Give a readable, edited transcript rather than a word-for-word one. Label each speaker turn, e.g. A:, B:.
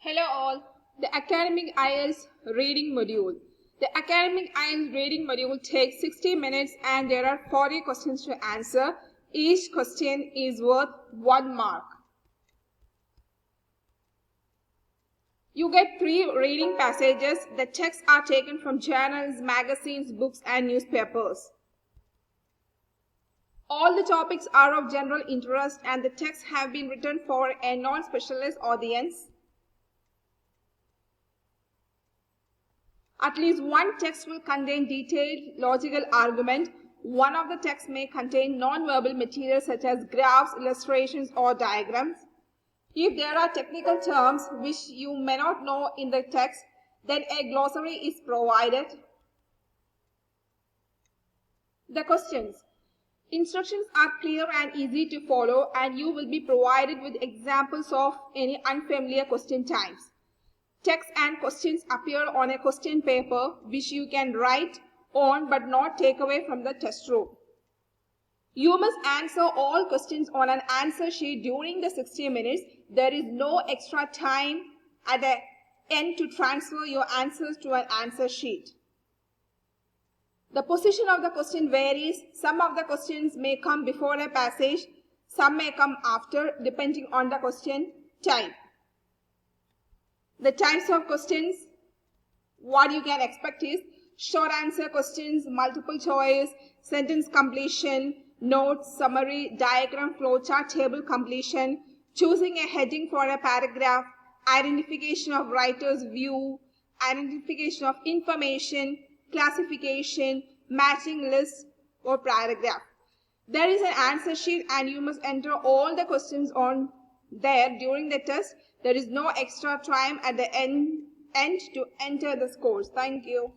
A: Hello all, the Academic IELTS reading module. The Academic IELTS reading module takes 60 minutes and there are 40 questions to answer. Each question is worth 1 mark. You get 3 reading passages. The texts are taken from journals, magazines, books and newspapers. All the topics are of general interest and the texts have been written for a non-specialist audience. At least one text will contain detailed logical argument. One of the texts may contain non-verbal material such as graphs, illustrations or diagrams. If there are technical terms which you may not know in the text, then a glossary is provided. The questions. Instructions are clear and easy to follow and you will be provided with examples of any unfamiliar question types. Text and questions appear on a question paper which you can write on but not take away from the test room. You must answer all questions on an answer sheet during the 60 minutes. There is no extra time at the end to transfer your answers to an answer sheet. The position of the question varies. Some of the questions may come before a passage, some may come after, depending on the question type. The types of questions, what you can expect is short answer questions, multiple choice, sentence completion, notes, summary, diagram, flowchart, table completion, choosing a heading for a paragraph, identification of writer's view, identification of information, classification, matching list or paragraph. There is an answer sheet and you must enter all the questions on there during the test. There is no extra time at the end to enter the scores. Thank you.